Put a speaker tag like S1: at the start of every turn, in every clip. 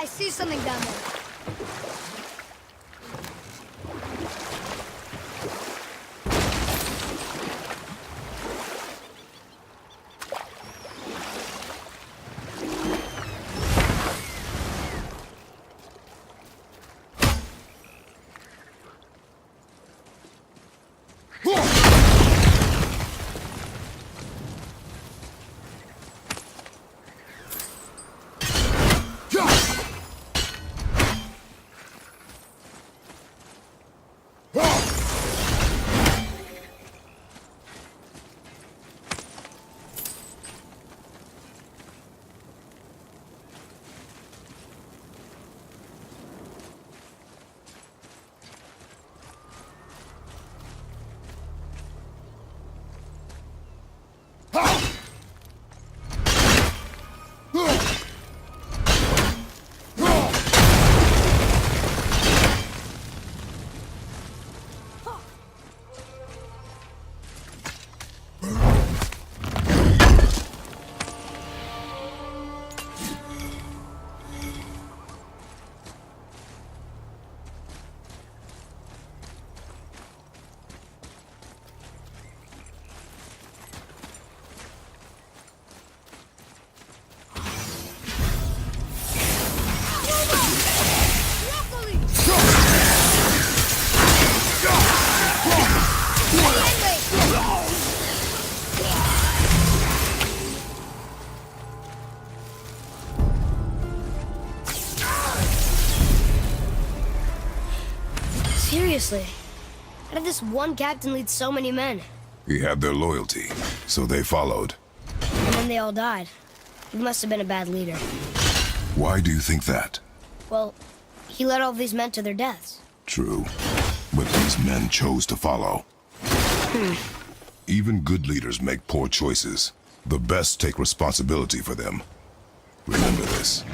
S1: I see something down there. Seriously, how did this one captain lead so many men?
S2: He had their loyalty, so they followed.
S1: And then they all died. He must have been a bad leader.
S2: Why do you think that?
S1: Well, he led all these men to their deaths.
S2: True, but these men chose to follow. Even good leaders make poor choices. The best take responsibility for them. Remember this.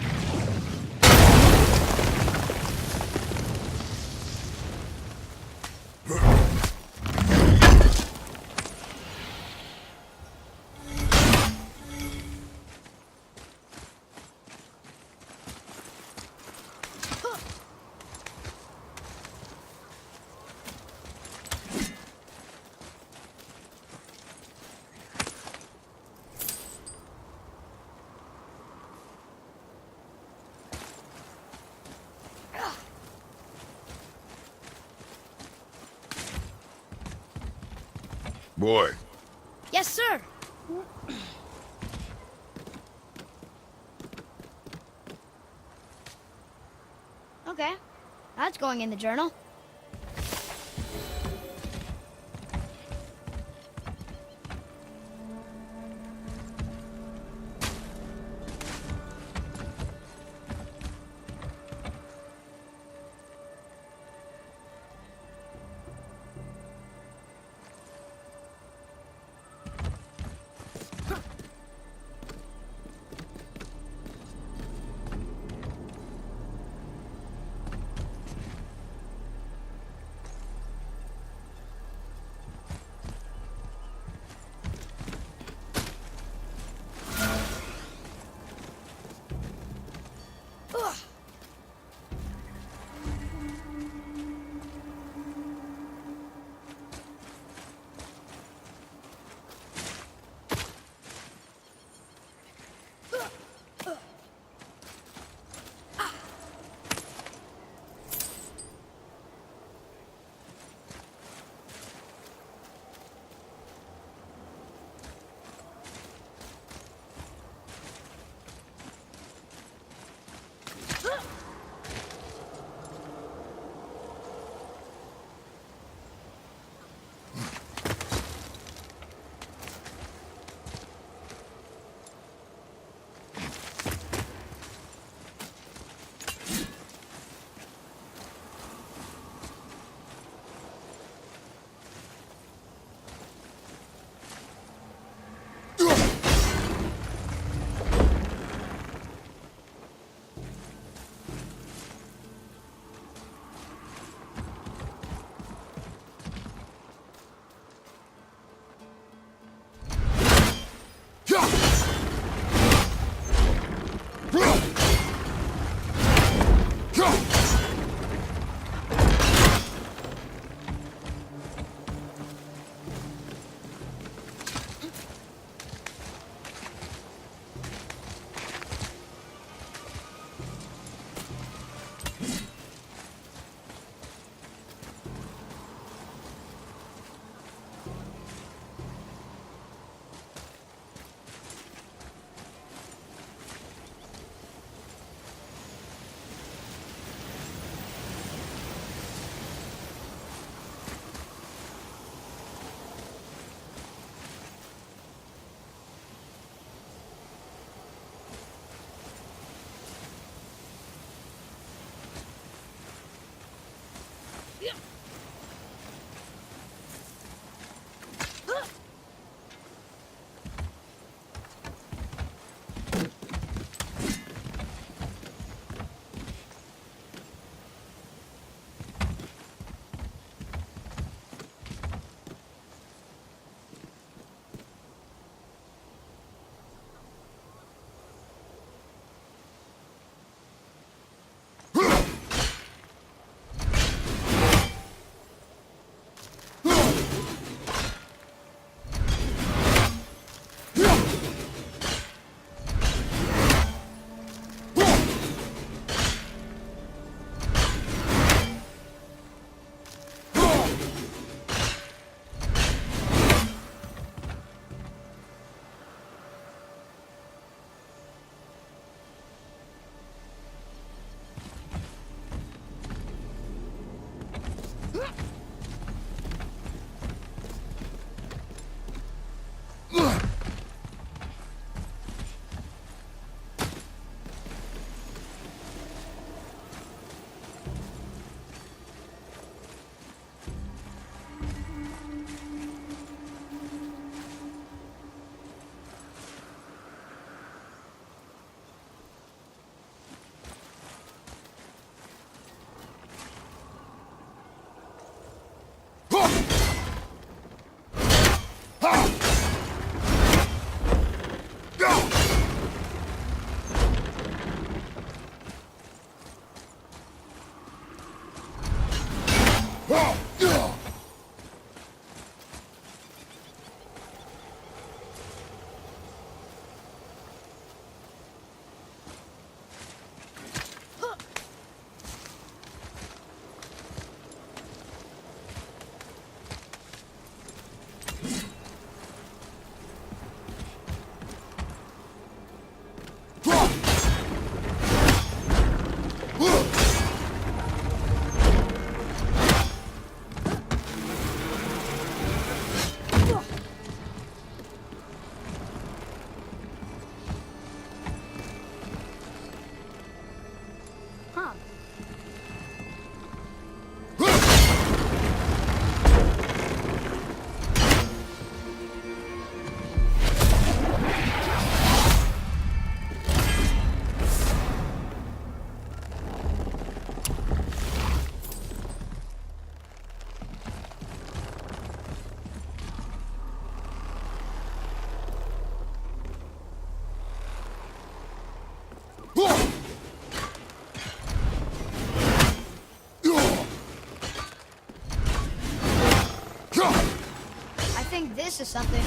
S2: Boy.
S1: Yes, sir. Okay, that's going in the journal.
S3: think this is something.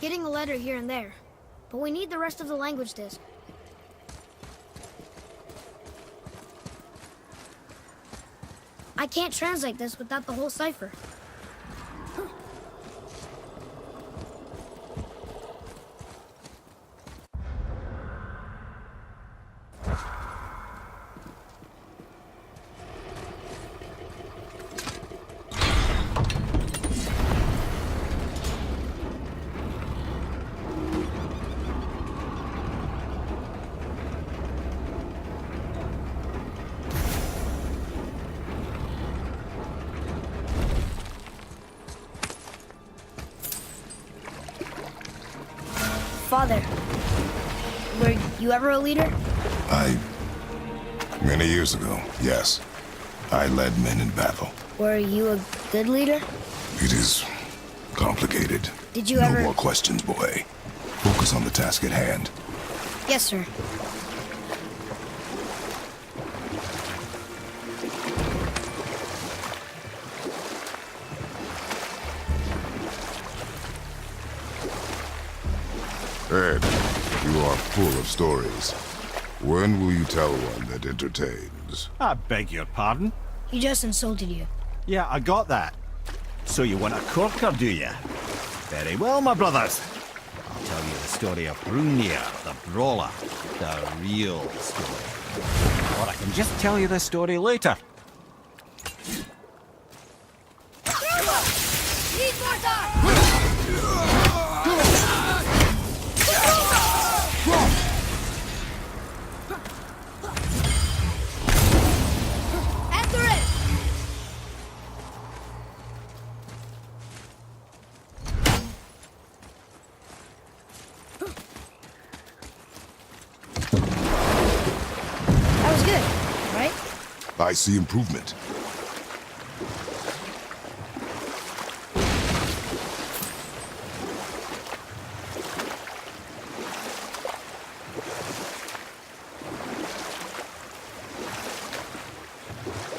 S3: getting a letter here and there, but we need the rest of the language disc. I can't translate this without the whole cipher.
S1: Father, were you ever a leader?
S2: Many years ago, yes. I led men in battle.
S1: Were you a good leader?
S2: It is complicated.
S1: Did you
S2: No
S1: ever...
S2: more questions, boy. Focus on the task at hand.
S1: Yes, sir.
S2: Ed, you are full of stories. When will you tell one that entertains?
S4: I beg your pardon?
S1: He just insulted you.
S4: Yeah, I got that. So you want a corker, do you? Very well, my brothers. I'll tell you the story of Hrungnir, the brawler. The real story. Or I can just tell you the story later.
S3: Need more time! Enter it!
S1: That was good, right?
S2: I see improvement.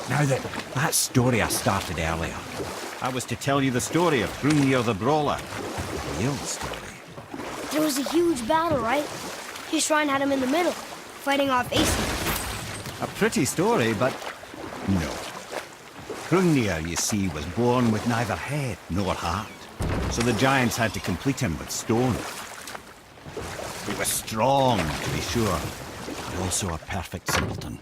S4: Now that story I started earlier, I was to tell you the story of Hrungnir the brawler. The real story.
S1: There was a huge battle, right? His shrine had him in the middle, fighting off Aesir.
S4: A pretty story, but no. Hrungnir, you see, was born with neither head nor heart, so the giants had to complete him with stone. He was strong, to be sure, but also a perfect simpleton.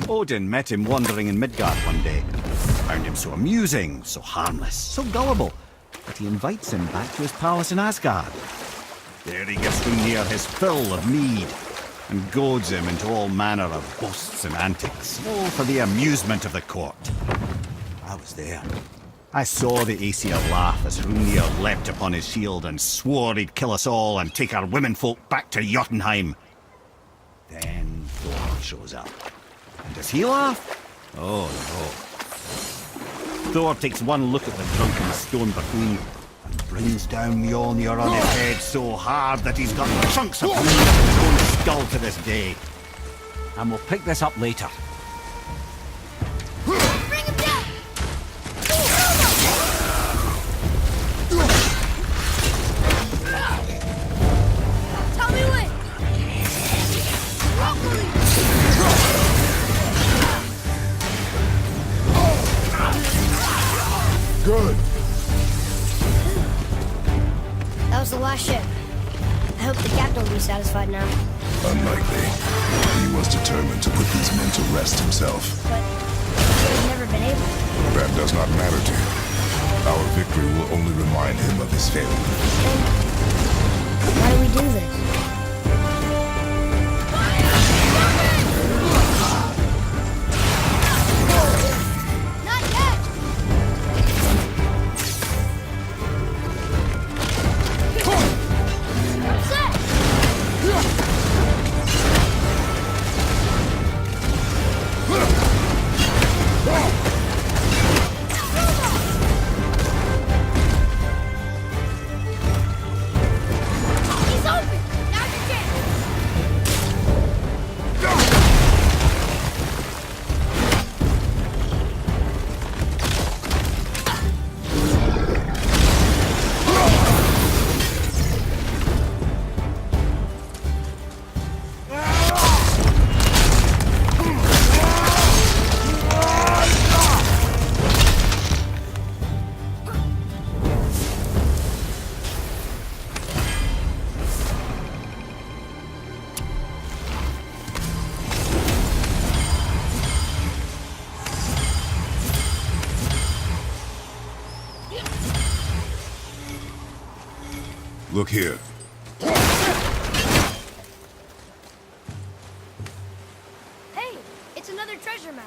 S4: Odin met him wandering in Midgard one day. Found him so amusing, so harmless, so gullible, that he invites him back to his palace in Asgard. There he gives Hrungnir his fill of mead, and goads him into all manner of boasts and antics, all for the amusement of the court. I was there. I saw the Aesir laugh as Hrungnir leapt upon his shield and swore he'd kill us all and take our womenfolk back to Jotunheim. Then Thor shows up. And does he laugh? Oh no. Thor takes one look at the drunken stone buffoon and brings down Mjolnir on his head so hard that he's got chunks of wood in his own skull to this day. And we'll pick this up later.
S3: Bring him down! Tell me when! Broccoli!
S2: Good.
S1: That was the last ship. I hope the captain will be satisfied now.
S2: Unlikely. He was determined to put these men to rest himself.
S1: But he's never been able.
S2: That does not matter to him. Our victory will only remind him of his failure.
S1: Then why do we do this?
S3: Not yet! He's open! Now
S2: Look here.
S1: Hey, it's another treasure map.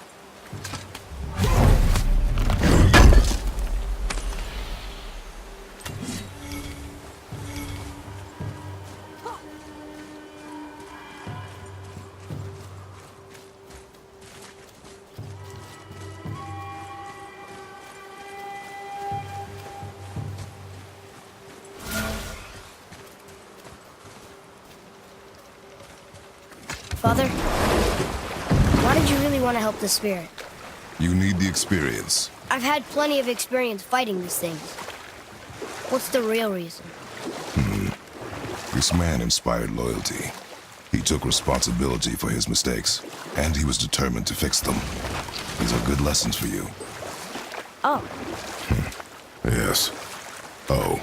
S1: Father, why did you really want to help the spirit?
S2: You need the experience.
S1: I've had plenty of experience fighting these things. What's the real reason?
S2: This man inspired loyalty. He took responsibility for his mistakes, and he was determined to fix them. These are good lessons for you.
S1: Oh,
S2: Yes. Oh.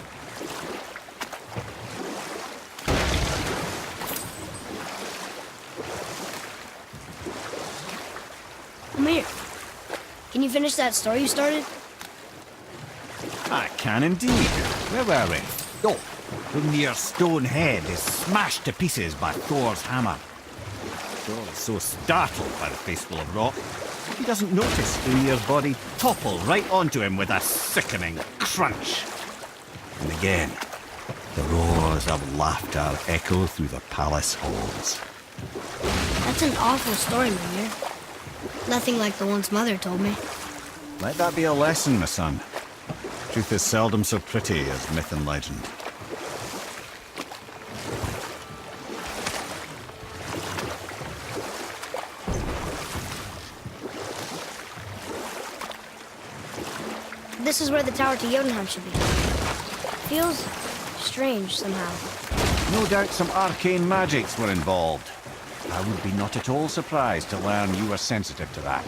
S1: Amir, can you finish that story you started?
S4: I can indeed. Where were we? Oh, Gungnir's stone head is smashed to pieces by Thor's hammer. Thor is so startled by the face full of rock, he doesn't notice Gungnir's body topple right onto him with a sickening crunch. And again, the roars of laughter echo through the palace halls.
S1: That's an awful story, Amir. Nothing like the ones Mother told me.
S4: Let that be a lesson, my son. Truth is seldom so pretty as myth and legend.
S1: This is where the tower to Jotunheim should be. Feels strange somehow.
S4: No doubt some arcane magics were involved. I would be not at all surprised to learn you were sensitive to that.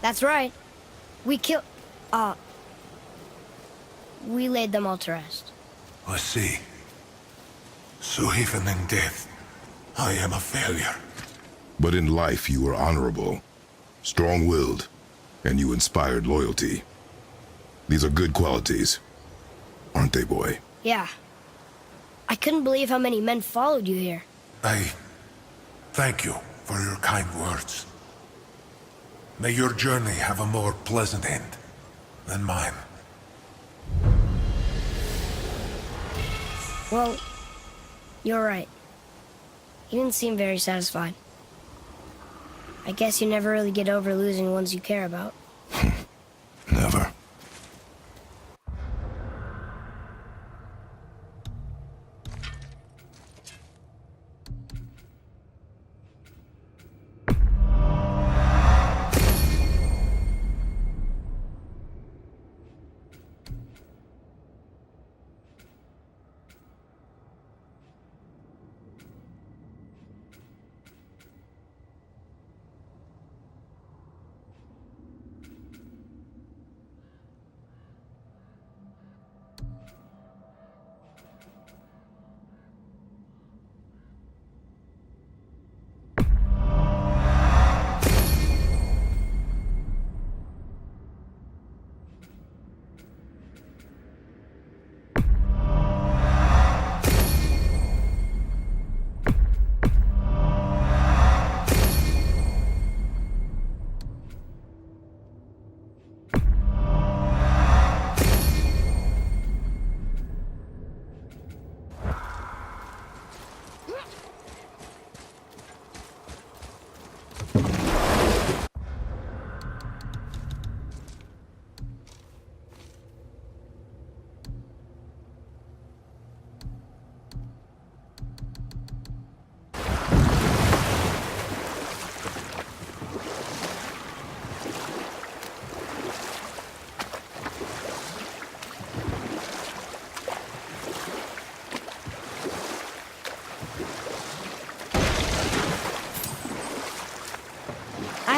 S1: That's right. We laid them all to rest.
S5: I see. So even in death, I am a failure.
S2: But in life you were honorable, strong-willed, and you inspired loyalty. These are good qualities, aren't they, boy?
S1: Yeah. I couldn't believe how many men followed you here.
S5: I thank you for your kind words. May your journey have a more pleasant end than mine.
S1: Well, you're right. You didn't seem very satisfied. I guess you never really get over losing ones you care about.
S2: Never.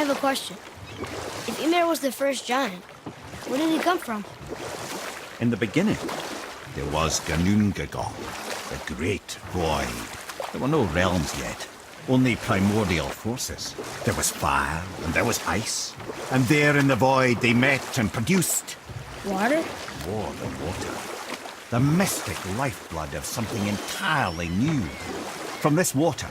S3: have a question. If Ymir was the first giant, where did he come from?
S4: In the beginning, there was Ganungagol, the Great Void. There were no realms yet, only primordial forces. There was fire, and there was ice. And there in the void they met and produced
S3: Water?
S4: more than water. The mystic lifeblood of something entirely new. From this water,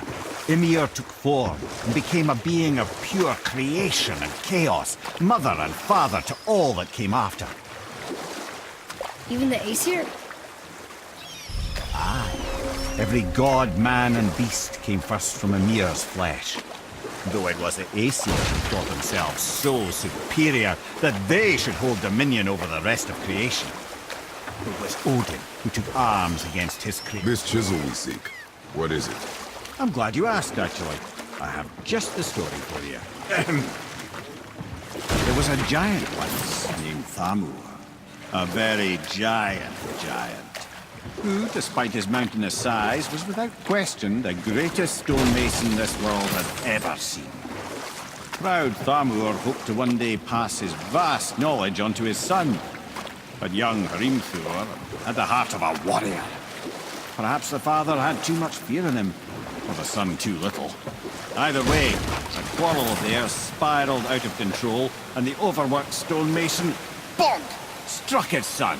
S4: Ymir took form and became a being of pure creation and chaos, mother and father to all that came after.
S3: Even the Aesir?
S4: Aye. Every god, man, and beast came first from Ymir's flesh. Though it was the Aesir who thought themselves so superior that they should hold dominion over the rest of creation. It was Odin who took arms against his creation.
S2: This chisel we seek, what is it?
S4: I'm glad you asked, actually. I have just the story for you. There was a giant once named Thamur. A very giant, who, despite his mountainous size, was without question the greatest stonemason this world had ever seen. Proud Thamur hoped to one day pass his vast knowledge on to his son. But young Hrimthur had the heart of a warrior. Perhaps the father had too much fear in him, or the son too little. Either way, a quarrel of theirs spiraled out of control, and the overworked stonemason, bonk, struck his son.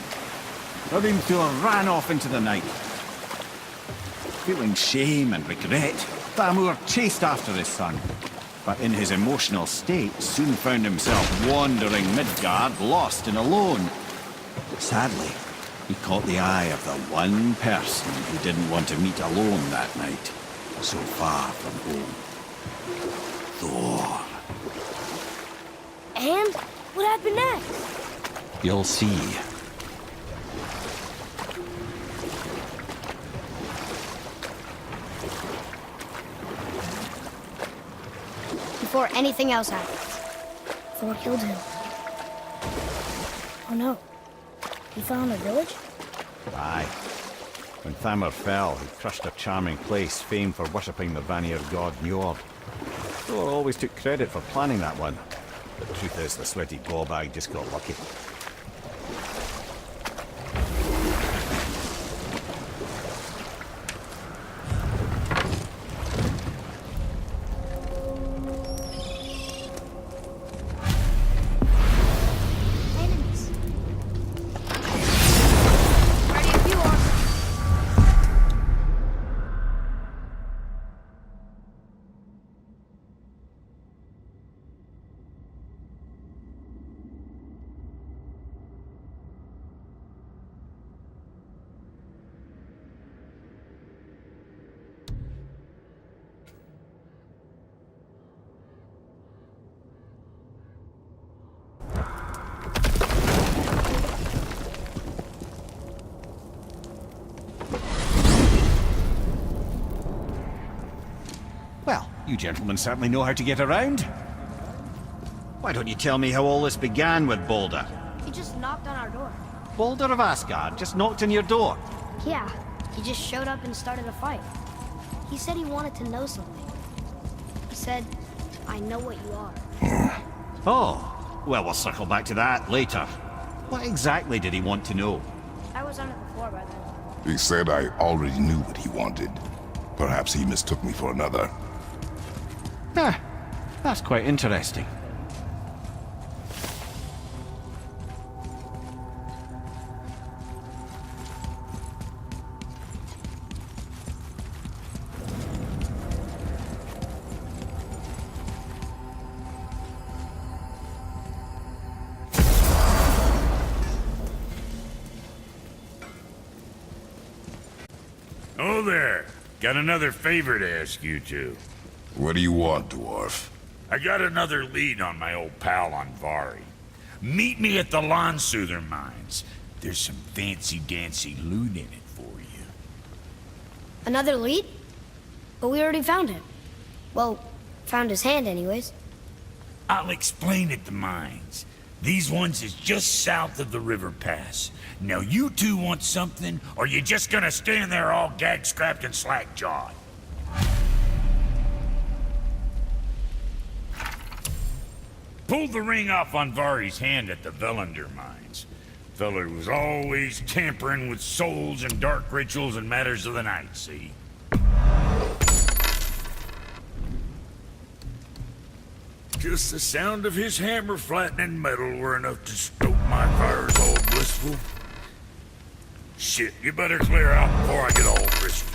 S4: Hrimthur ran off into the night. Feeling shame and regret, Thamur chased after his son, but in his emotional state soon found himself wandering Midgard, lost and alone. Sadly, he caught the eye of the one person he didn't want to meet alone that night, so far from home. Thor.
S3: And what happened next?
S4: You'll see.
S3: Before anything else happens.
S1: Thor killed him. Oh no. He fell in a village?
S4: Aye. When Thamur fell, he crushed a charming place famed for worshipping the Vanir god Njord. Thor always took credit for planning that one. The truth is, the sweaty ballbag just got lucky.
S3: Enemies. Ready if you are.
S4: Well, you gentlemen certainly know how to get around. Why don't you tell me how all this began with Balder?
S3: He just knocked on our door.
S4: Balder of Asgard just knocked on your door.
S3: Yeah, he just showed up and started a fight. He said he wanted to know something. He said, I know what you are.
S4: Oh, well, we'll circle back to that later. What exactly did he want to know?
S3: I was under the floor by then.
S2: He said I already knew what he wanted. Perhaps he mistook me for another.
S4: Ah, that's quite interesting.
S6: Oh there! Got another favor to ask you two.
S2: What do you want, dwarf?
S6: I got another lead on my old pal on Vari. Meet me at the Lawnsoother mines. There's some fancy-dancy loot in it for you.
S3: Another lead? But we already found him. Well, found his hand anyways.
S6: I'll explain at the mines. These ones is just south of the river pass. Now you two want something, or you just gonna stand there all gag-scrapped and slack-jawed? Pulled the ring off on Vari's hand at the Velander mines. Feller was always tampering with souls and dark rituals and matters of the night, see? Just the sound of his hammer flattening metal were enough to stoke my fires all blissful. Shit, you better clear out before I get all frisky.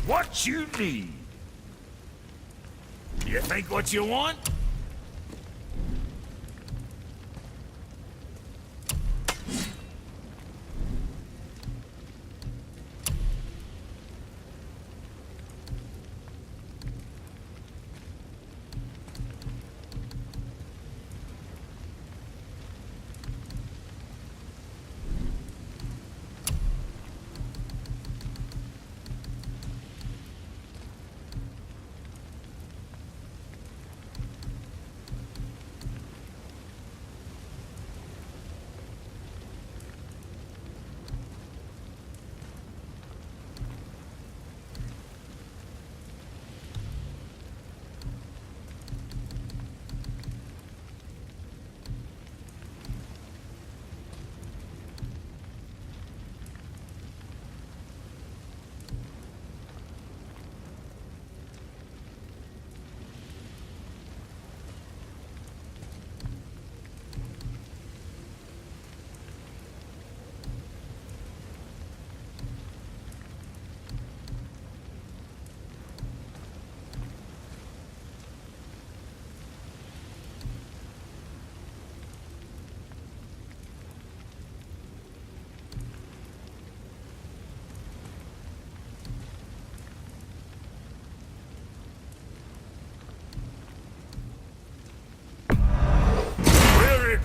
S6: What you need? You think what you want?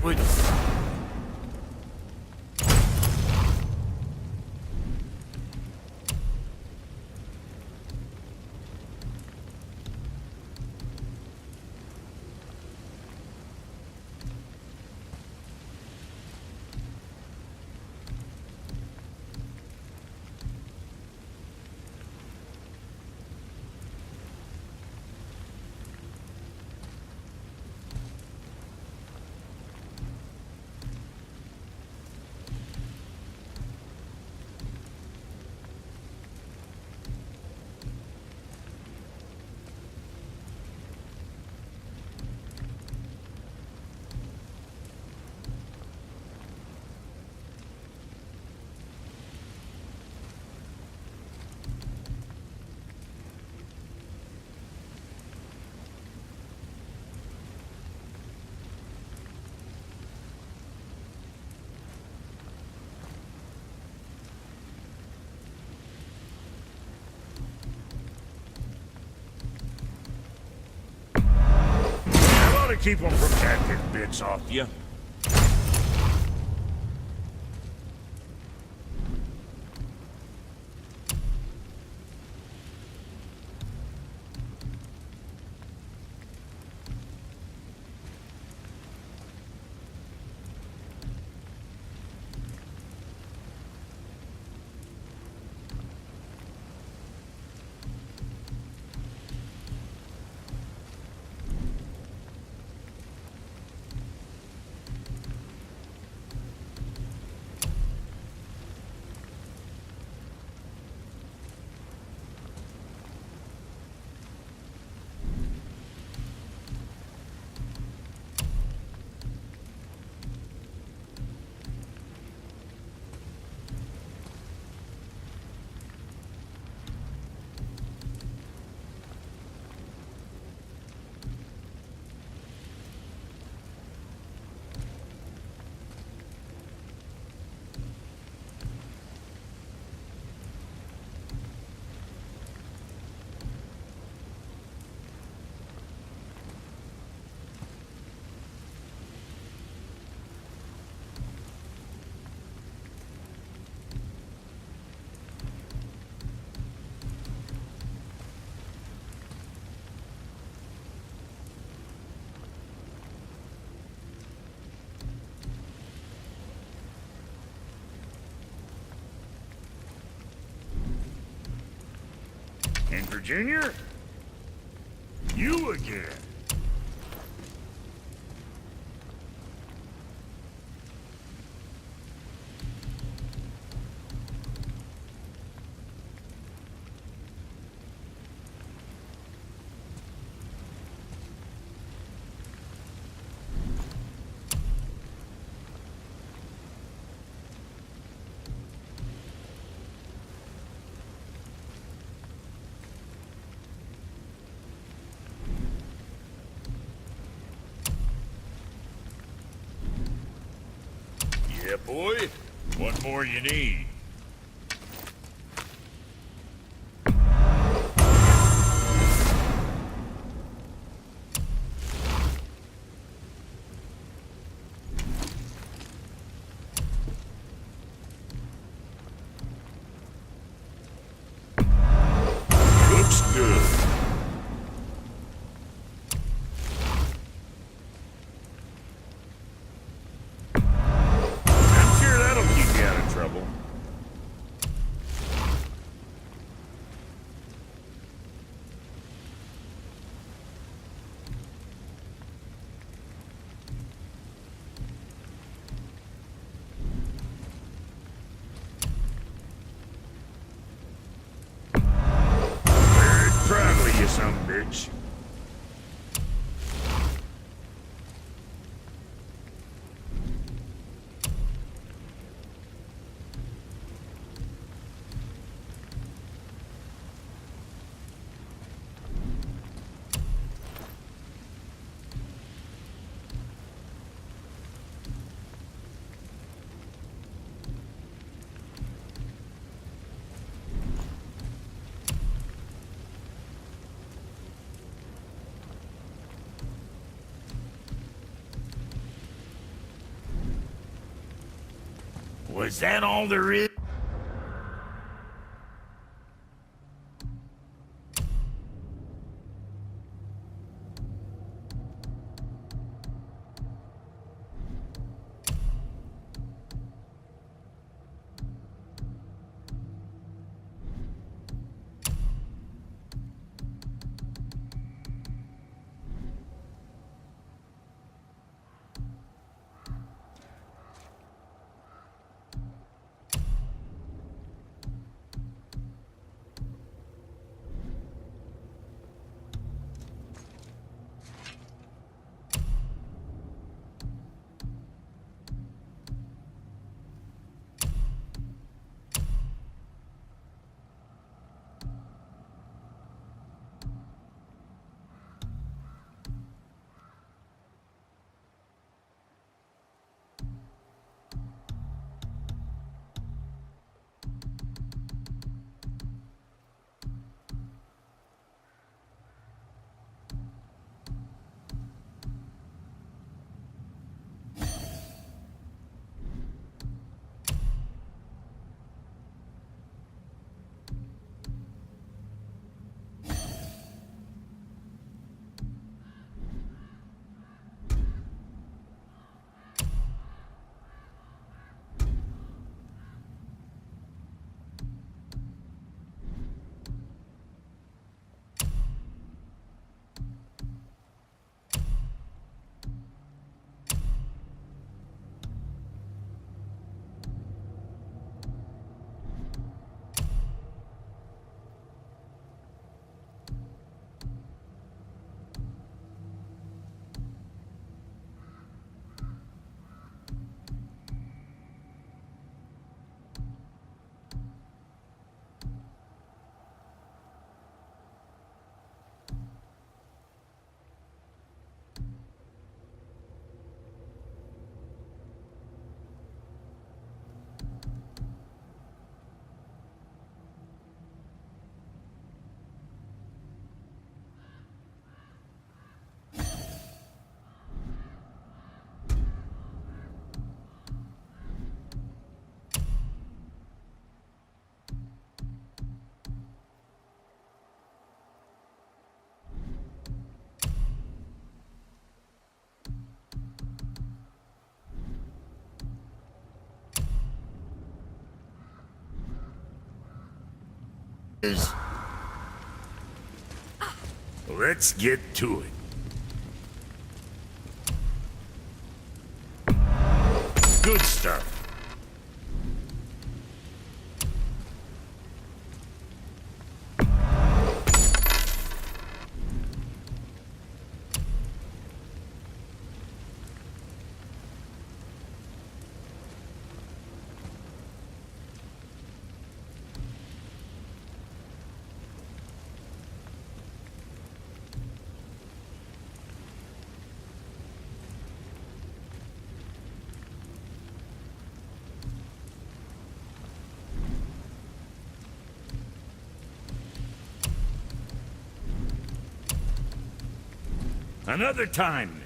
S6: With keep them from catching bits off you. Virginia? You again. Yeah, boy. What more you need? Looks good. I'm sure that'll keep you out of trouble. Very proud of you, son of a bitch. Was that all there is? Let's get to it. Good stuff. Another time.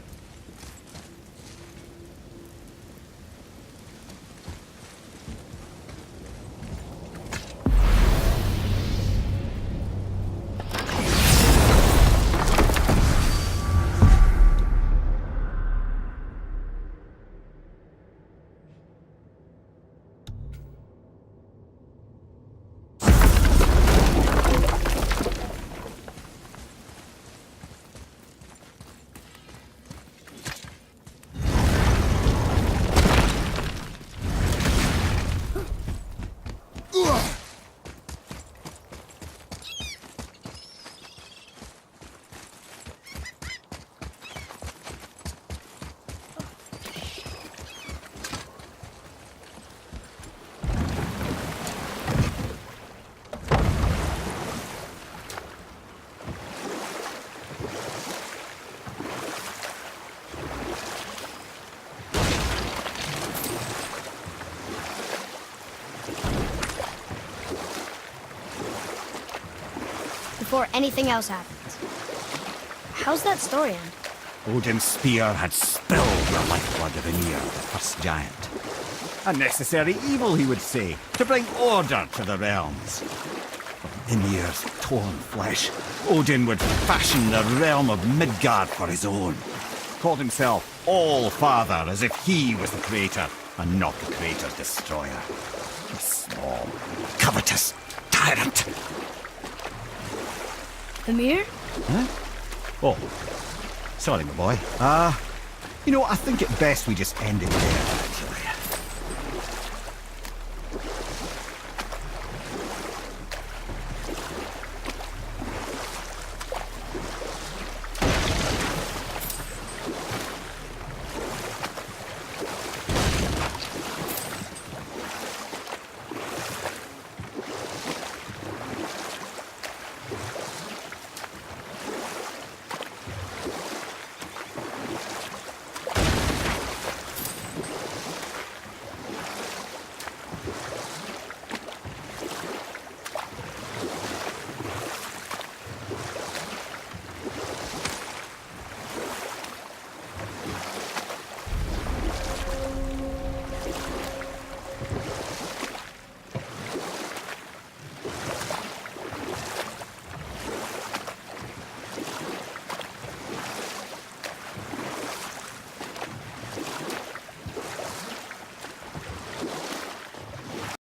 S3: Before anything else happens. How's that story end?
S4: Odin's spear had spilled the lifeblood of Ymir, the first giant. A necessary evil, he would say, to bring order to the realms. From Ymir's torn flesh, Odin would fashion the realm of Midgard for his own. Called himself All-Father, as if he was the creator, and not the creator's destroyer. A small, covetous tyrant.
S1: Ymir?
S4: Huh? Oh, sorry, my boy. I think it best we just end it there.